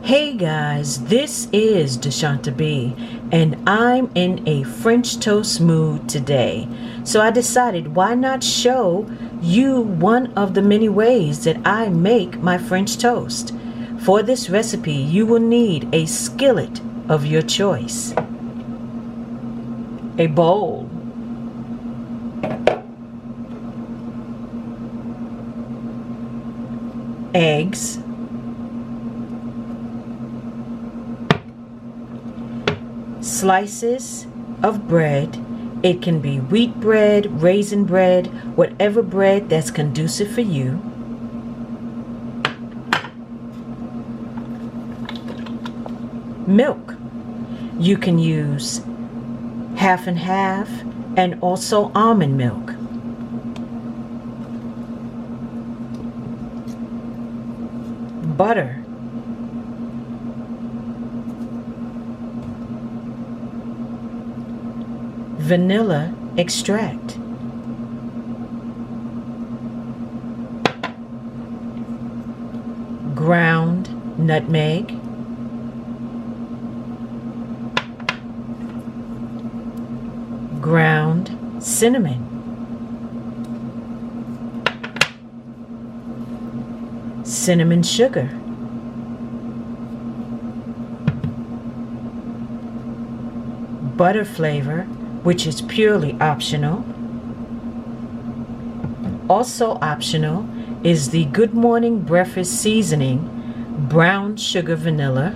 Hey guys, this is DeSHANTA B, and I'm in a French toast mood today. So I decided, why not show you one of the many ways that I make my French toast. For this recipe, you will need a skillet of your choice, a bowl, eggs, slices of bread. It can be wheat bread, raisin bread, whatever bread that's conducive for you. Milk. You can use half and half, and also almond milk. Butter. Vanilla extract. Ground nutmeg. Ground cinnamon. Cinnamon sugar. Butter flavor, which is purely optional. Also optional is the Good Morning Breakfast seasoning, brown sugar vanilla.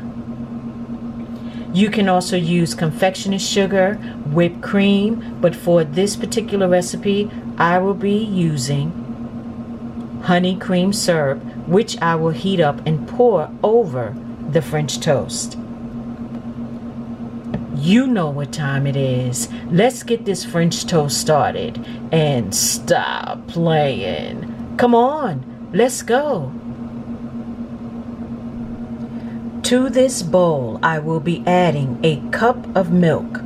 You can also use confectioner's sugar, whipped cream, but for this particular recipe, I will be using honey cream syrup, which I will heat up and pour over the French toast. You know what time it is. Let's get this French toast started and stop playing. Come on, let's go. To this bowl, I will be adding a cup of milk,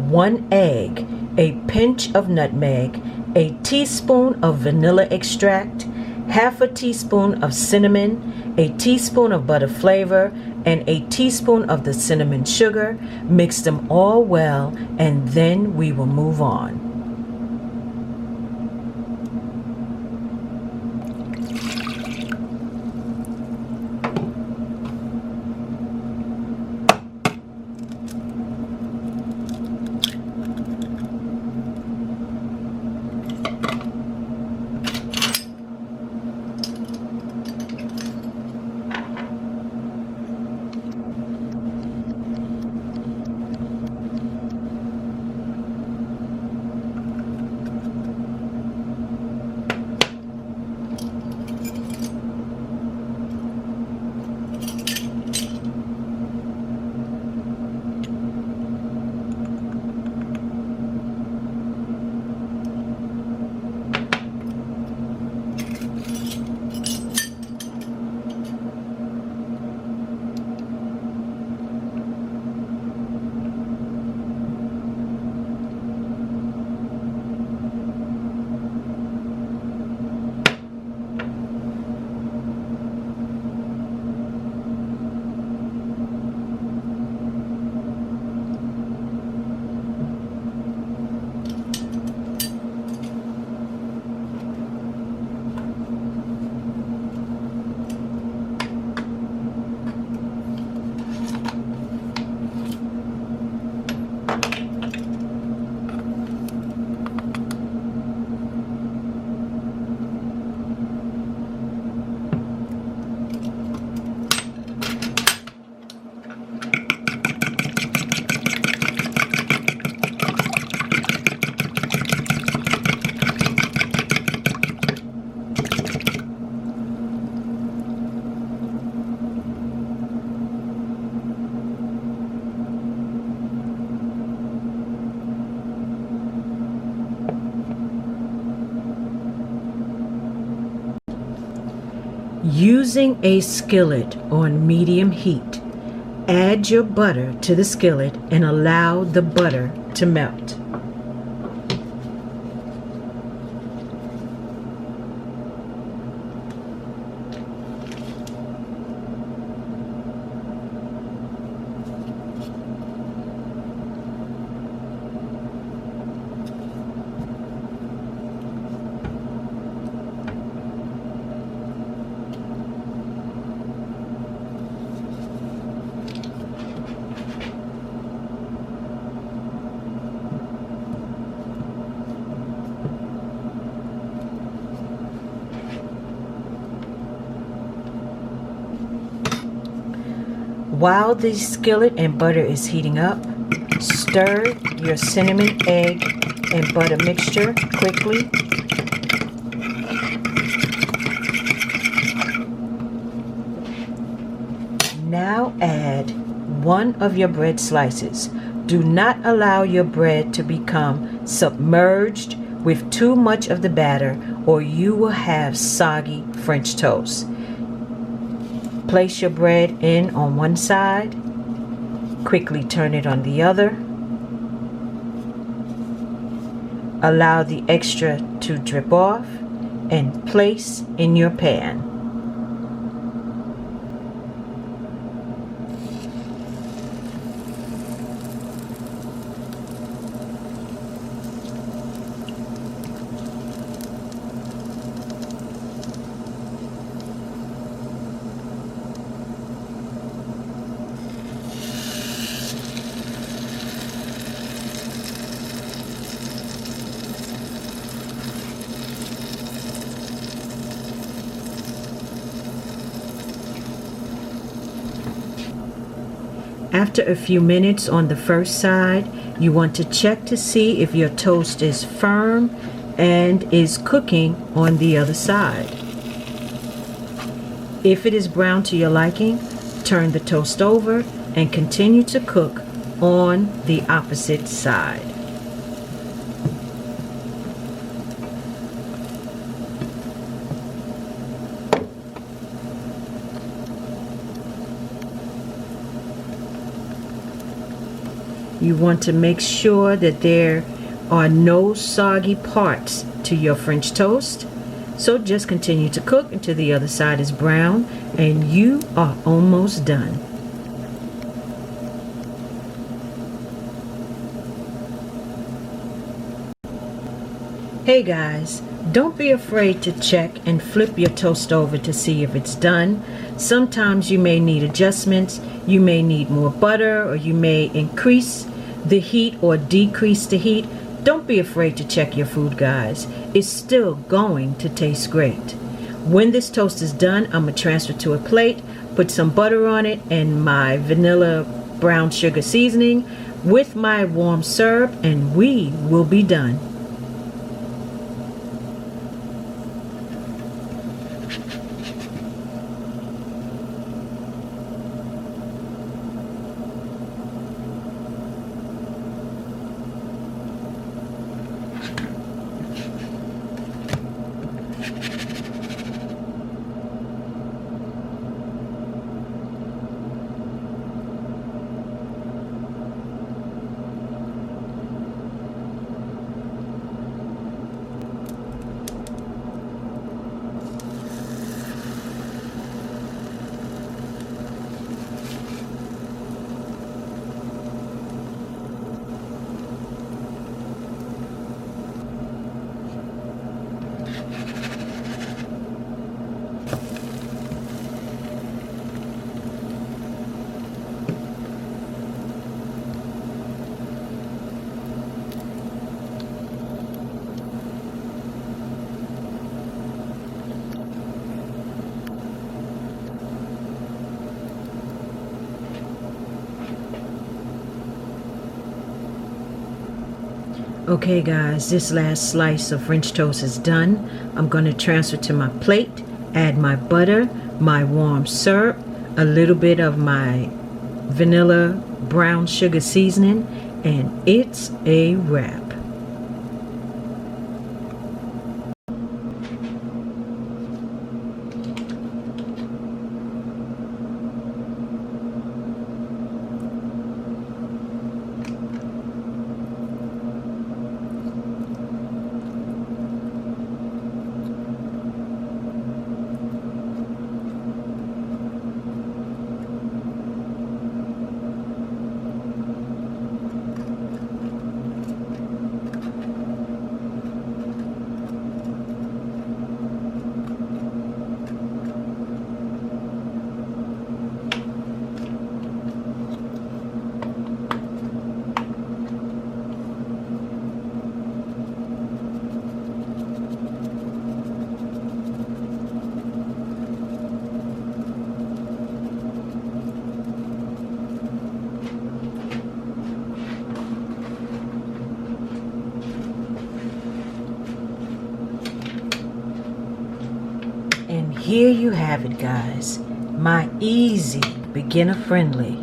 1 egg, a pinch of nutmeg, a teaspoon of vanilla extract, half a teaspoon of cinnamon, a teaspoon of butter flavor, and a teaspoon of the cinnamon sugar. Mix them all well, and then we will move on. Using a skillet on medium heat, add your butter to the skillet and allow the butter to melt. While the skillet and butter is heating up, stir your cinnamon, egg, and butter mixture quickly. Now add one of your bread slices. Do not allow your bread to become submerged with too much of the batter, or you will have soggy French toast. Place your bread in on one side, quickly turn it on the other. Allow the extra to drip off and place in your pan. After a few minutes on the first side, you want to check to see if your toast is firm and is cooking on the other side. If it is brown to your liking, turn the toast over and continue to cook on the opposite side. You want to make sure that there are no soggy parts to your French toast. So just continue to cook until the other side is brown and you are almost done. Hey guys, don't be afraid to check and flip your toast over to see if it's done. Sometimes you may need adjustments. You may need more butter, or you may increase the heat or decrease the heat. Don't be afraid to check your food, guys. It's still going to taste great. When this toast is done, I'm going to transfer to a plate, put some butter on it and my vanilla brown sugar seasoning with my warm syrup, and we will be done. Okay guys, this last slice of French toast is done. I'm going to transfer to my plate, add my butter, my warm syrup, a little bit of my vanilla brown sugar seasoning, and it's a wrap. here you have it, guys. My easy, beginner-friendly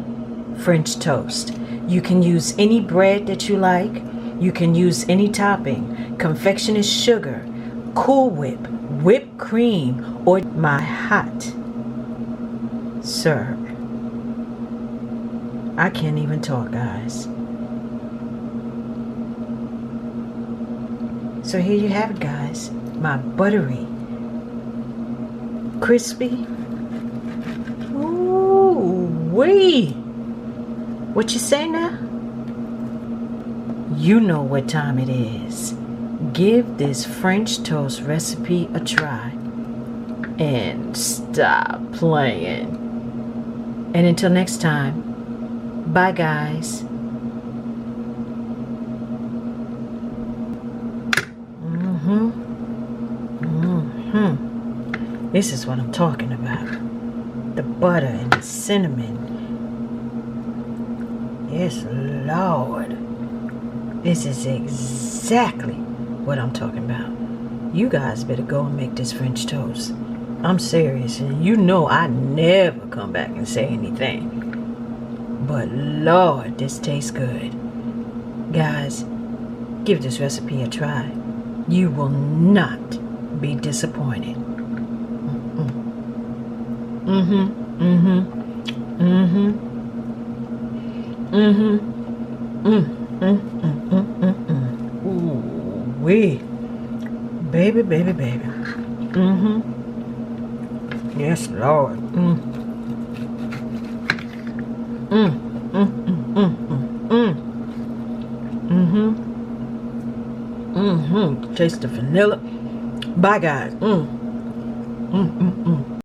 French toast. You can use any bread that you like. You can use any topping. Confectioner's sugar, Cool Whip, whipped cream, or my hot syrup. I can't even talk, guys. So here you have it, guys. My buttery, crispy. Ooh wee! What you say now? You know what time it is. Give this French toast recipe a try and stop playing. And until next time, bye, guys. This is what I'm talking about. The butter and the cinnamon. Yes, Lord. This is exactly what I'm talking about. You guys better go and make this French toast. I'm serious, and you know I never come back and say anything. But Lord, this tastes good. Guys, give this recipe a try. You will not be disappointed. Ooh wee. Baby, baby, baby. Yes, Lord. Taste the vanilla. Bye, guys.